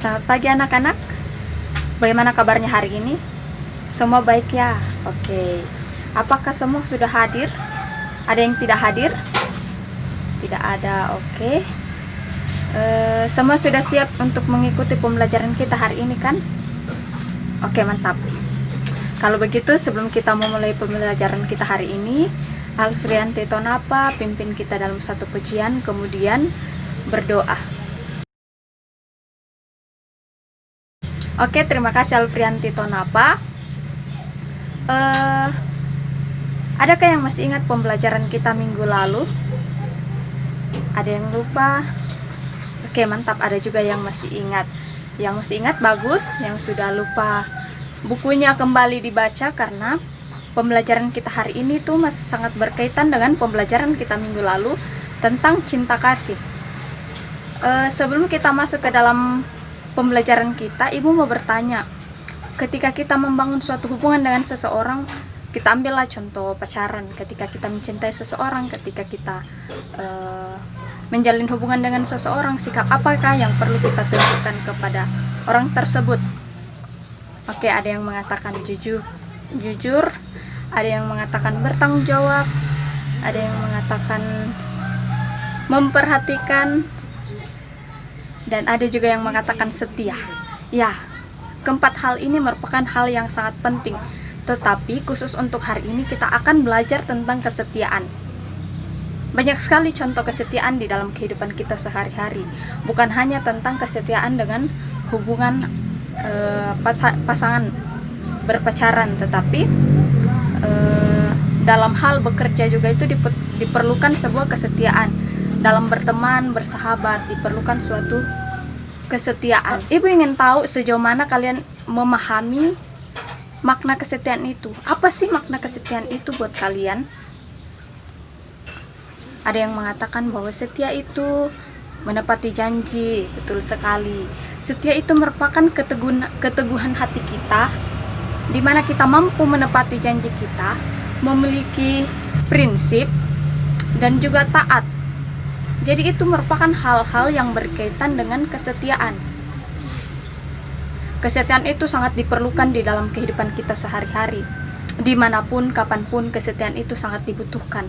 Selamat pagi anak-anak. Bagaimana kabarnya hari ini? Semua baik ya? Oke. Apakah semua sudah hadir? Ada yang tidak hadir? Tidak ada. Oke. Semua sudah siap untuk mengikuti pembelajaran kita hari ini kan? Oke, mantap. Kalau begitu, sebelum kita memulai pembelajaran kita hari ini, Alfrianti Tonapa pimpin kita dalam satu pujian, kemudian berdoa. Oke, terima kasih Alfrianti Tonapa. Adakah yang masih ingat pembelajaran kita minggu lalu? Ada yang lupa? Oke, mantap. Ada juga yang masih ingat. Yang masih ingat bagus, yang sudah lupa bukunya kembali dibaca, karena pembelajaran kita hari ini tuh masih sangat berkaitan dengan pembelajaran kita minggu lalu tentang cinta kasih. Sebelum kita masuk ke dalam pembelajaran kita, Ibu mau bertanya, ketika kita membangun suatu hubungan dengan seseorang, kita ambillah contoh pacaran. Ketika kita mencintai seseorang, ketika kita menjalin hubungan dengan seseorang, sikap apakah yang perlu kita tunjukkan kepada orang tersebut? Oke, ada yang mengatakan jujur, ada yang mengatakan bertanggung jawab, ada yang mengatakan memperhatikan, dan ada juga yang mengatakan setia. Ya, keempat hal ini merupakan hal yang sangat penting. Tetapi khusus untuk hari ini kita akan belajar tentang kesetiaan. Banyak sekali contoh kesetiaan di dalam kehidupan kita sehari-hari. Bukan hanya tentang kesetiaan dengan hubungan pasangan berpacaran, tetapi dalam hal bekerja juga itu diperlukan sebuah kesetiaan. Dalam berteman, bersahabat, diperlukan suatu kesetiaan. Ibu ingin tahu sejauh mana kalian memahami makna kesetiaan itu. Apa sih makna kesetiaan itu buat kalian? Ada yang mengatakan bahwa setia itu menepati janji. Betul sekali. Setia itu merupakan keteguhan hati kita, di mana kita mampu menepati janji kita, memiliki prinsip, dan juga taat. Jadi itu merupakan hal-hal yang berkaitan dengan kesetiaan. Kesetiaan itu sangat diperlukan di dalam kehidupan kita sehari-hari. Dimanapun, kapanpun, kesetiaan itu sangat dibutuhkan.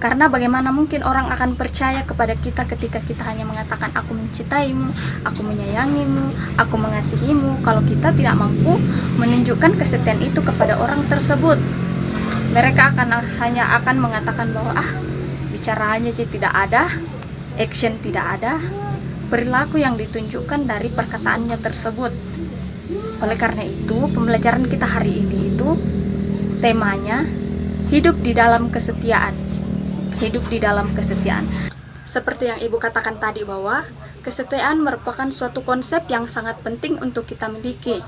Karena bagaimana mungkin orang akan percaya kepada kita ketika kita hanya mengatakan aku mencintaimu, aku menyayangimu, aku mengasihimu, kalau kita tidak mampu menunjukkan kesetiaan itu kepada orang tersebut. Mereka hanya akan mengatakan bahwa bicaranya aja tidak ada, action tidak ada, perilaku yang ditunjukkan dari perkataannya tersebut. Oleh karena itu, pembelajaran kita hari ini itu temanya hidup di dalam kesetiaan. Hidup di dalam kesetiaan. Seperti yang Ibu katakan tadi, bahwa kesetiaan merupakan suatu konsep yang sangat penting untuk kita miliki.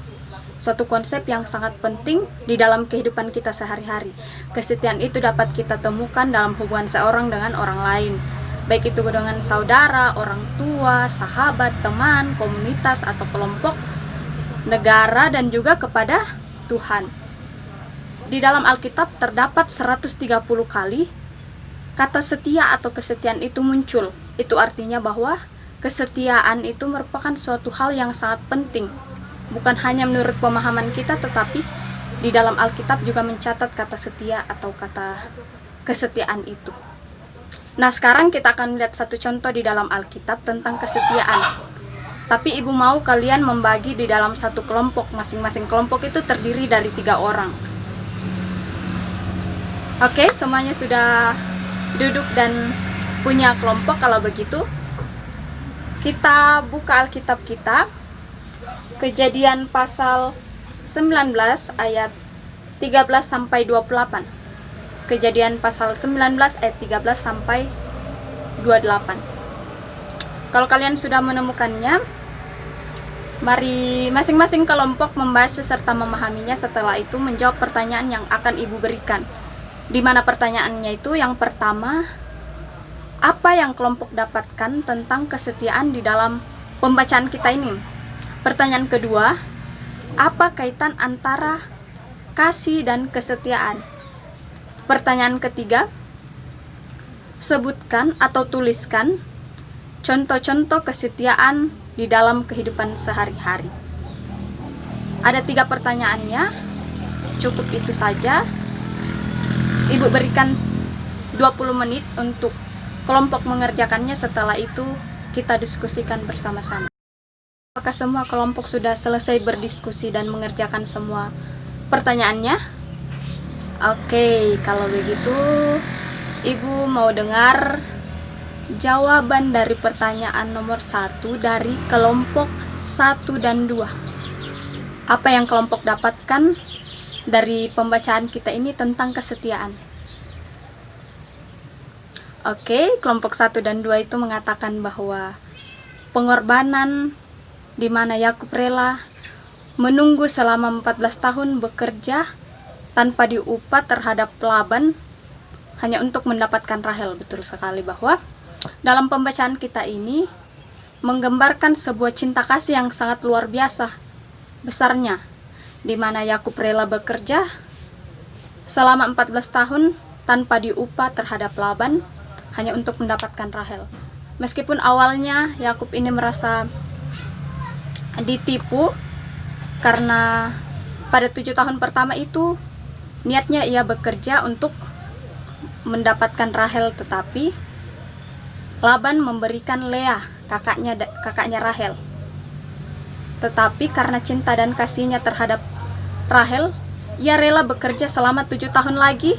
Suatu konsep yang sangat penting di dalam kehidupan kita sehari-hari. Kesetiaan itu dapat kita temukan dalam hubungan seorang dengan orang lain, baik itu dengan saudara, orang tua, sahabat, teman, komunitas atau kelompok, negara, dan juga kepada Tuhan. Di dalam Alkitab terdapat 130 kali kata setia atau kesetiaan itu muncul. Itu artinya bahwa kesetiaan itu merupakan suatu hal yang sangat penting. Bukan hanya menurut pemahaman kita, tetapi di dalam Alkitab juga mencatat kata setia atau kata kesetiaan itu. Nah, sekarang kita akan melihat satu contoh di dalam Alkitab tentang kesetiaan. Tapi Ibu mau kalian membagi di dalam satu kelompok. Masing-masing kelompok itu terdiri dari 3 orang. Oke, semuanya sudah duduk dan punya kelompok. Kalau begitu, kita buka Alkitab kita, Kejadian pasal 19 ayat 13 sampai 28. Kejadian pasal 19 ayat 13 sampai 28. Kalau kalian sudah menemukannya, mari masing-masing kelompok membaca serta memahaminya. Setelah itu menjawab pertanyaan yang akan Ibu berikan. Di mana pertanyaannya itu, yang pertama, apa yang kelompok dapatkan tentang kesetiaan di dalam pembacaan kita ini? Pertanyaan kedua, apa kaitan antara kasih dan kesetiaan? Pertanyaan ketiga, sebutkan atau tuliskan contoh-contoh kesetiaan di dalam kehidupan sehari-hari. Ada 3 pertanyaannya, cukup itu saja. Ibu berikan 20 menit untuk kelompok mengerjakannya, setelah itu kita diskusikan bersama-sama. Apakah semua kelompok sudah selesai berdiskusi dan mengerjakan semua pertanyaannya? Oke, kalau begitu Ibu mau dengar jawaban dari pertanyaan nomor 1 dari kelompok 1 dan 2. Apa yang kelompok dapatkan dari pembacaan kita ini tentang kesetiaan? Oke, kelompok 1 dan 2 itu mengatakan bahwa pengorbanan di mana Yakub rela menunggu selama 14 tahun bekerja tanpa diupah terhadap Laban hanya untuk mendapatkan Rahel. Betul sekali bahwa dalam pembacaan kita ini menggambarkan sebuah cinta kasih yang sangat luar biasa besarnya, di mana Yakub rela bekerja selama 14 tahun tanpa diupah terhadap Laban hanya untuk mendapatkan Rahel. Meskipun awalnya Yakub ini merasa ditipu karena pada 7 tahun pertama itu niatnya ia bekerja untuk mendapatkan Rahel, tetapi Laban memberikan Lea, kakaknya Rahel. Tetapi karena cinta dan kasihnya terhadap Rahel, ia rela bekerja selama 7 tahun lagi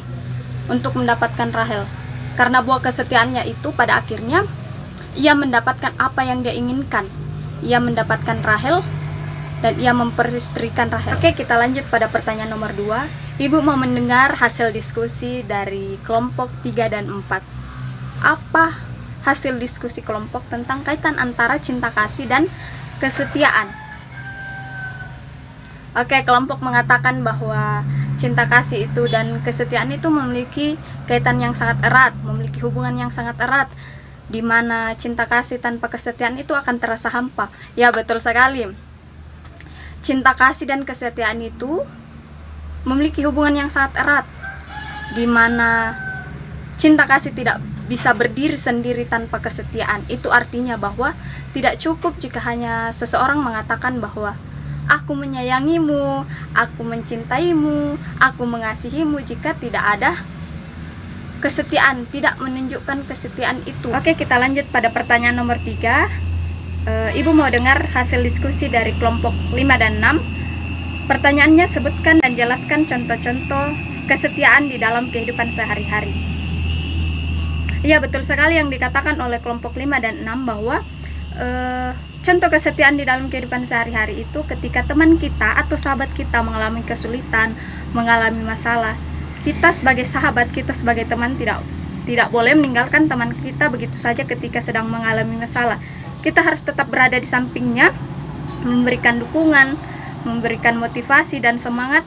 untuk mendapatkan Rahel. Karena buah kesetiaannya itu pada akhirnya ia mendapatkan apa yang dia inginkan. Ia mendapatkan Rahel dan ia memperistrikan Rahel. Oke, kita lanjut pada pertanyaan nomor 2. Ibu mau mendengar hasil diskusi dari kelompok 3 dan 4. Apa hasil diskusi kelompok tentang kaitan antara cinta kasih dan kesetiaan? Oke, kelompok mengatakan bahwa cinta kasih itu dan kesetiaan itu memiliki kaitan yang sangat erat, memiliki hubungan yang sangat erat, di mana cinta kasih tanpa kesetiaan itu akan terasa hampa. Ya, betul sekali. Cinta kasih dan kesetiaan itu memiliki hubungan yang sangat erat, di mana cinta kasih tidak bisa berdiri sendiri tanpa kesetiaan. Itu artinya bahwa tidak cukup jika hanya seseorang mengatakan bahwa aku menyayangimu, aku mencintaimu, aku mengasihimu, jika tidak ada kesetiaan, tidak menunjukkan kesetiaan itu. Oke, kita lanjut pada pertanyaan nomor 3. Ibu mau dengar hasil diskusi dari kelompok 5 dan 6. Pertanyaannya, sebutkan dan jelaskan contoh-contoh kesetiaan di dalam kehidupan sehari-hari. Ya, betul sekali yang dikatakan oleh kelompok 5 dan 6 bahwa contoh kesetiaan di dalam kehidupan sehari-hari itu ketika teman kita atau sahabat kita mengalami kesulitan, mengalami masalah. Kita sebagai sahabat, kita sebagai teman tidak boleh meninggalkan teman kita begitu saja ketika sedang mengalami masalah. Kita harus tetap berada di sampingnya, memberikan dukungan, memberikan motivasi dan semangat,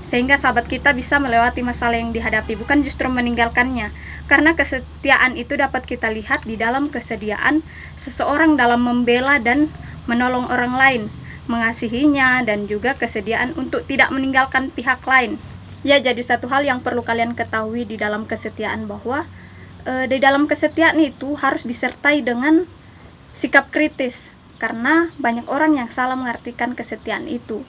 sehingga sahabat kita bisa melewati masalah yang dihadapi, bukan justru meninggalkannya. Karena kesetiaan itu dapat kita lihat di dalam kesediaan seseorang dalam membela dan menolong orang lain, mengasihinya, dan juga kesediaan untuk tidak meninggalkan pihak lain. Ya, jadi satu hal yang perlu kalian ketahui di dalam kesetiaan bahwa di dalam kesetiaan itu harus disertai dengan sikap kritis, karena banyak orang yang salah mengartikan kesetiaan itu,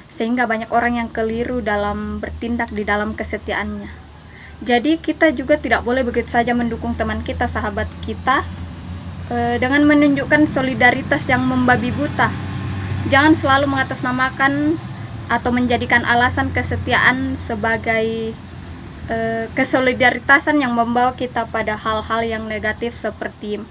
sehingga banyak orang yang keliru dalam bertindak di dalam kesetiaannya. Jadi kita juga tidak boleh begitu saja mendukung teman kita, sahabat kita, dengan menunjukkan solidaritas yang membabi buta. Jangan selalu mengatasnamakan atau menjadikan alasan kesetiaan sebagai kesolidaritasan yang membawa kita pada hal-hal yang negatif seperti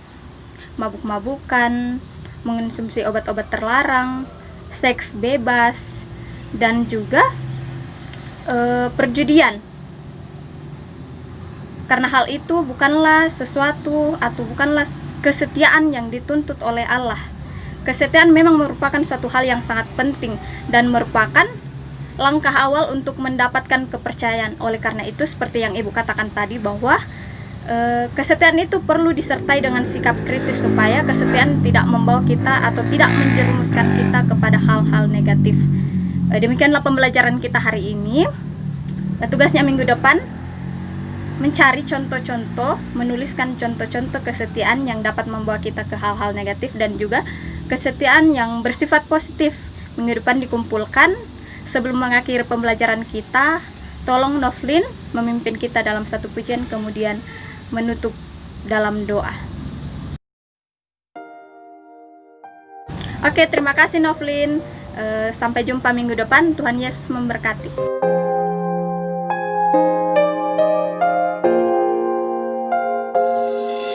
mabuk-mabukan, mengonsumsi obat-obat terlarang, seks bebas, dan juga perjudian. Karena hal itu bukanlah sesuatu atau bukanlah kesetiaan yang dituntut oleh Allah. Kesetiaan memang merupakan suatu hal yang sangat penting dan merupakan langkah awal untuk mendapatkan kepercayaan. Oleh karena itu, seperti yang Ibu katakan tadi bahwa kesetiaan itu perlu disertai dengan sikap kritis supaya kesetiaan tidak membawa kita atau tidak menjerumuskan kita kepada hal-hal negatif. Demikianlah pembelajaran kita hari ini. Tugasnya minggu depan mencari contoh-contoh, menuliskan contoh-contoh kesetiaan yang dapat membawa kita ke hal-hal negatif, dan juga kesetiaan yang bersifat positif. Minggu depan dikumpulkan. Sebelum mengakhiri pembelajaran kita, tolong Novlin memimpin kita dalam satu pujian, kemudian menutup dalam doa. Oke, terima kasih Novlin. Sampai jumpa minggu depan. Tuhan Yesus memberkati.